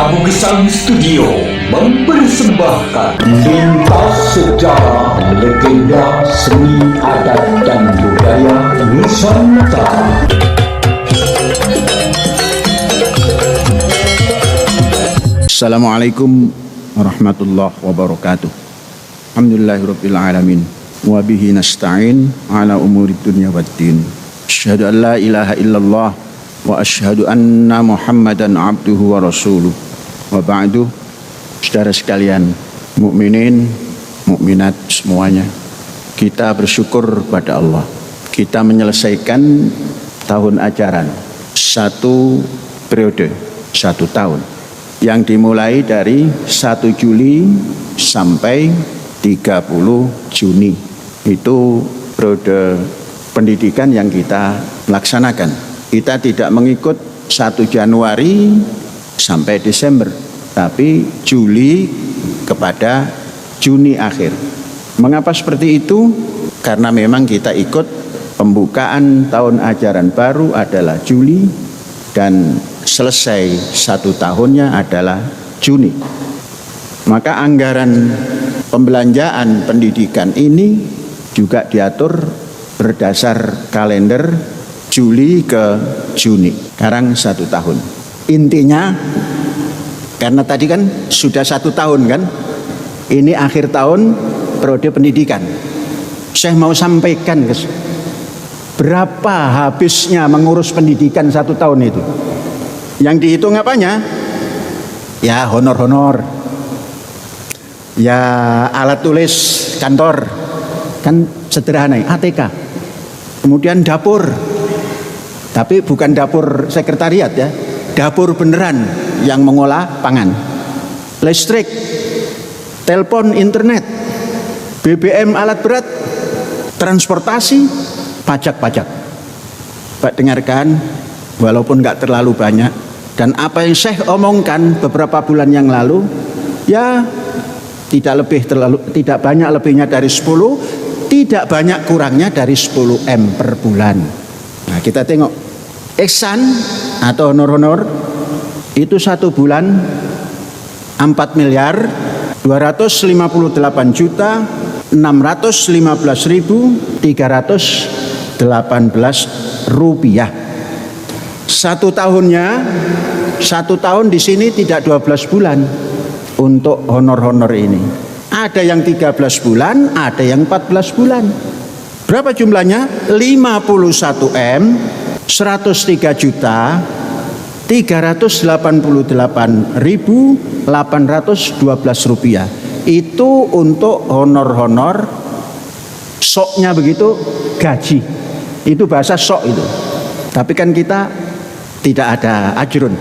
Prabu Gesang Studio mempersembahkan Lintas Sejarah Legenda Seni Adat dan Budaya Nusantara. Assalamualaikum warahmatullahi wabarakatuh. Alhamdulillahirabbil alamin wa bihi nasta'in ala umuri dunya waddin. Asyhadu an la ilaha illallah wa asyhadu anna Muhammadan abduhu wa rasuluh. Wa ba'du. Saudara sekalian, mukminin, mukminat semuanya, kita bersyukur pada Allah. Kita menyelesaikan tahun ajaran, satu periode, 1 tahun, yang dimulai dari 1 Juli sampai 30 Juni. Itu periode pendidikan yang kita laksanakan. Kita tidak mengikut 1 Januari sampai Desember, tapi Juli kepada Juni akhir. Mengapa seperti itu? Karena memang kita ikut pembukaan tahun ajaran baru adalah Juli dan selesai 1 tahunnya adalah Juni. Maka anggaran pembelanjaan pendidikan ini juga diatur berdasar kalender Juli ke Juni. Sekarang 1 tahun. Intinya, karena tadi kan sudah 1 tahun kan, ini akhir tahun periode pendidikan. Saya mau sampaikan berapa habisnya mengurus pendidikan 1 tahun itu. Yang dihitung apanya? Ya honor-honor, ya alat tulis kantor, kan sederhana, ATK. Kemudian dapur, tapi bukan dapur sekretariat ya, dapur beneran yang mengolah pangan. Listrik, telepon, internet, BBM alat berat, transportasi, pajak-pajak. Pak dengarkan, walaupun nggak terlalu banyak, dan apa yang saya omongkan beberapa bulan yang lalu, ya tidak banyak lebihnya dari 10, tidak banyak kurangnya dari 10 M per bulan. Nah, kita tengok ihsan atau honor-honor itu 1 bulan 4 miliar 258 juta 615.318 rupiah. 1 tahunnya, 1 tahun di sini tidak 12 bulan untuk honor-honor ini. Ada yang 13 bulan, ada yang 14 bulan. Berapa jumlahnya? 51 M 103 juta 388.812 rupiah. Itu untuk honor-honor, soknya begitu, gaji. Itu bahasa sok itu. Tapi kan kita tidak ada ajrun,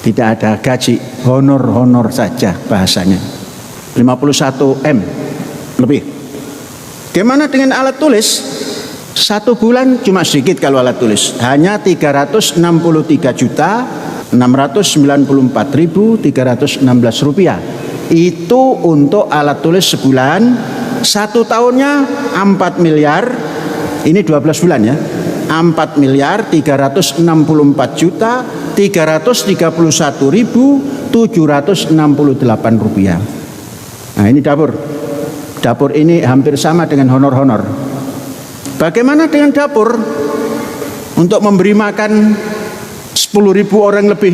tidak ada gaji, honor-honor saja bahasanya. 51 M lebih. Bagaimana dengan alat tulis? 1 bulan cuma sedikit kalau alat tulis, hanya 363 juta 694.316 rupiah. Itu untuk alat tulis sebulan. 1 tahunnya 4 miliar, ini 12 bulan ya, 4 miliar 364 juta 331.768 rupiah. Nah, ini dapur. Dapur ini hampir sama dengan honor-honor. Bagaimana dengan dapur? Untuk memberi makan 10.000 orang lebih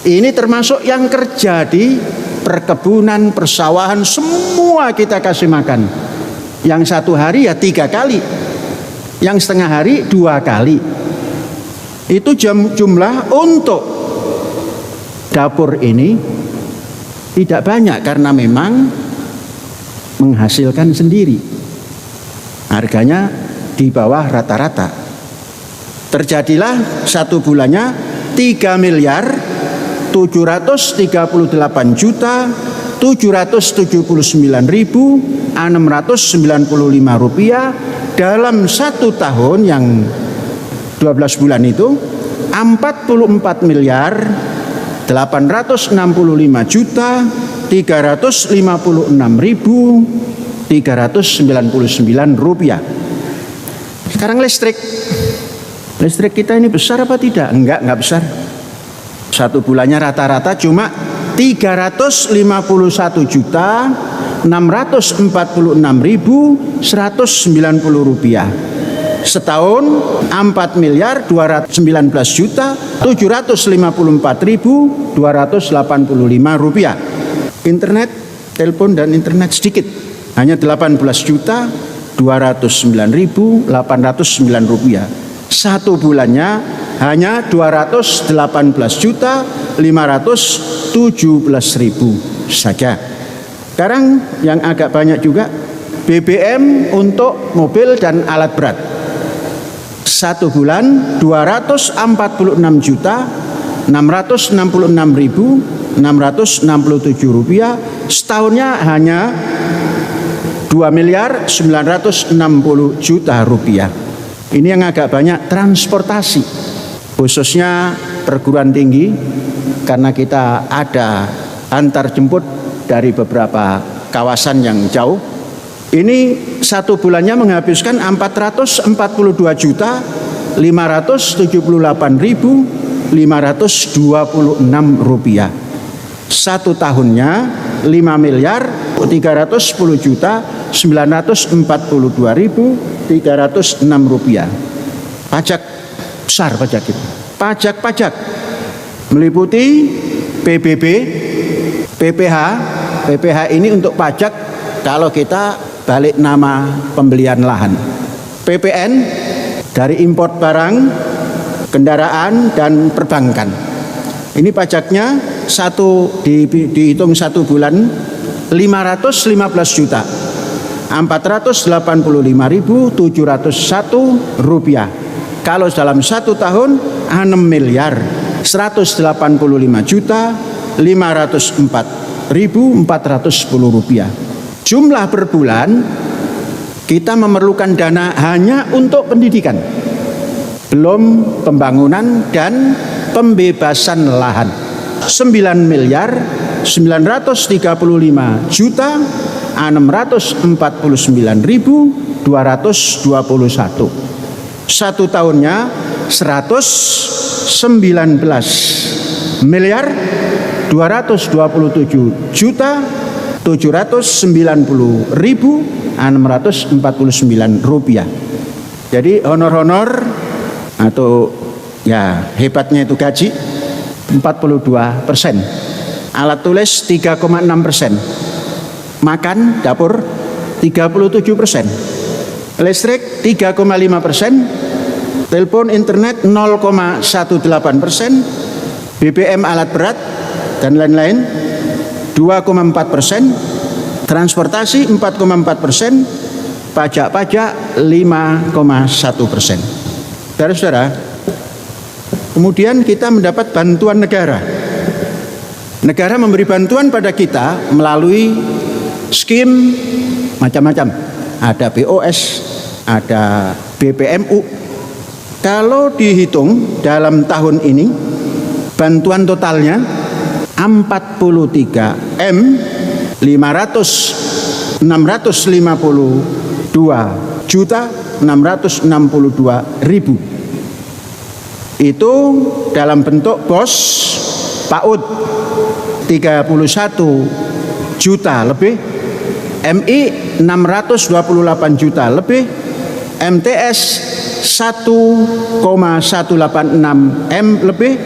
ini termasuk yang kerja di perkebunan, persawahan, semua kita kasih makan. Yang 1 hari ya 3 kali, yang setengah hari 2 kali. Itu jumlah untuk dapur ini tidak banyak karena memang menghasilkan sendiri. Harganya di bawah rata-rata. Terjadilah 1 bulannya 3 miliar 738 juta 779.695 rupiah. Dalam 1 tahun yang 12 bulan itu 44 miliar 865 juta 356.399 rupiah. Sekarang listrik kita ini besar apa tidak? Enggak besar. Satu bulannya rata-rata cuma 354.646.190 rupiah. Setahun 4.219.754.285 rupiah. Internet, telepon dan internet sedikit, hanya 18.209.809 rupiah. Satu bulannya hanya 218.517.000 saja. Sekarang yang agak banyak juga BBM untuk mobil dan alat berat. Satu bulan 246.666.667 rupiah. Setahunnya hanya 2.960.000.000 rupiah. Ini yang agak banyak. Transportasi, khususnya perguruan tinggi, karena kita ada antar jemput dari beberapa kawasan yang jauh. Ini satu bulannya menghabiskan 448.578.526 rupiah. Satu tahunnya 5.310.942.306 rupiah. Pajak besar, pajak itu. Pajak meliputi PBB, PPH. PPH ini untuk pajak kalau kita balik nama pembelian lahan. PPN dari import barang, kendaraan dan perbankan. Ini pajaknya dihitung satu bulan 550.485.701 rupiah. Kalau dalam satu tahun 6.185.504.410 rupiah. Jumlah per bulan kita memerlukan dana hanya untuk pendidikan, belum pembangunan dan pembebasan lahan. 9.935.649.221. Satu tahunnya 119.227.790.649 rupiah. Jadi honor-honor atau ya hebatnya itu gaji 42%, alat tulis 3,6%, makan dapur 37%, listrik 3,5%, telepon internet 0,18%, BBM alat berat dan lain-lain 2,4%, transportasi 4,4%, pajak 5,1%. Saudara-saudara, kemudian kita mendapat bantuan negara. Negara memberi bantuan pada kita melalui skim macam-macam. Ada BOS, ada BPMU. Kalau dihitung dalam tahun ini, bantuan totalnya 43.652.662.000. Itu dalam bentuk BOS PAUD 31 juta lebih, MI 628 juta lebih, MTS 1,186 M lebih,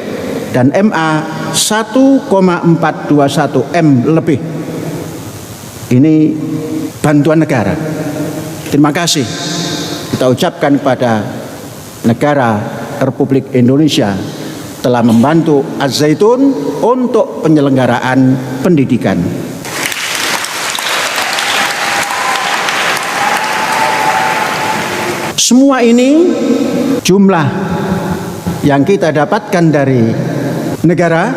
dan MA 1,421 M lebih. Ini bantuan negara. Terima kasih kita ucapkan kepada negara Republik Indonesia telah membantu Az-Zaitun untuk penyelenggaraan pendidikan. Semua ini jumlah yang kita dapatkan dari negara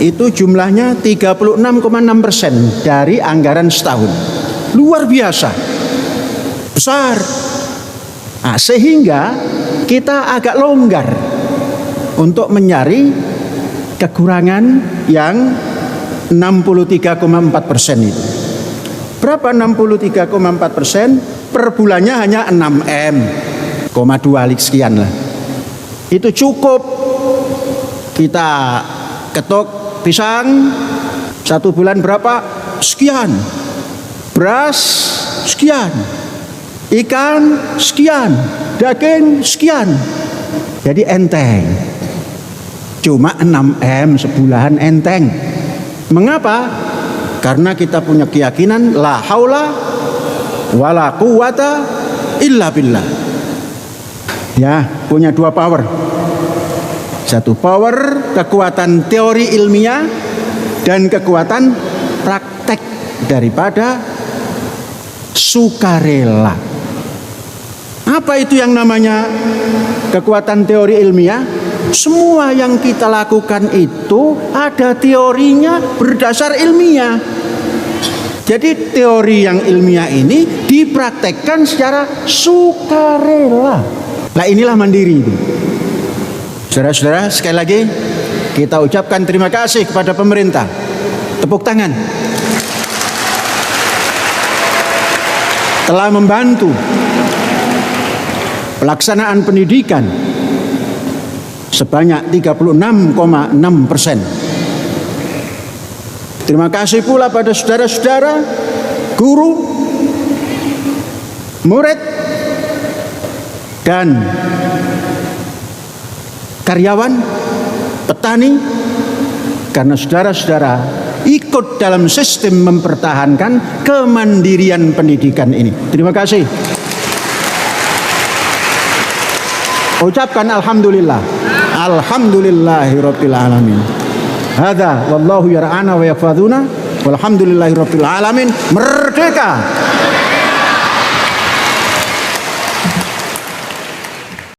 itu jumlahnya 36,6% dari anggaran setahun. Luar biasa besar. Nah, sehingga kita agak longgar untuk mencari kekurangan yang 63,4% itu. Berapa 63,4%? Per bulannya hanya 6 M, 2 sekian lah. Itu cukup kita ketuk pisang, 1 bulan berapa? Sekian. Beras sekian. Ikan sekian. Daging sekian. Jadi enteng. Cuma 6M sebulan enteng. Mengapa? Karena kita punya keyakinan la haula wala quwata illa billah. Ya, punya 2 power. 1 power kekuatan teori ilmiah dan kekuatan praktek daripada sukarela. Apa itu yang namanya kekuatan teori ilmiah? Semua yang kita lakukan itu ada teorinya berdasar ilmiah. Jadi teori yang ilmiah ini dipraktekkan secara sukarela. Nah, inilah mandiri itu. Saudara-saudara, sekali lagi kita ucapkan terima kasih kepada pemerintah. Tepuk tangan. Telah membantu pelaksanaan pendidikan sebanyak 36,6%. Terima kasih pula pada saudara-saudara, guru, murid, dan karyawan, petani, karena saudara-saudara ikut dalam sistem mempertahankan kemandirian pendidikan ini. Terima kasih. Ucapkan alhamdulillah. Alhamdulillahirabbil alamin. Hadza wallahu yar'ana wa yafaduna walhamdulillahirabbil alamin. Merdeka.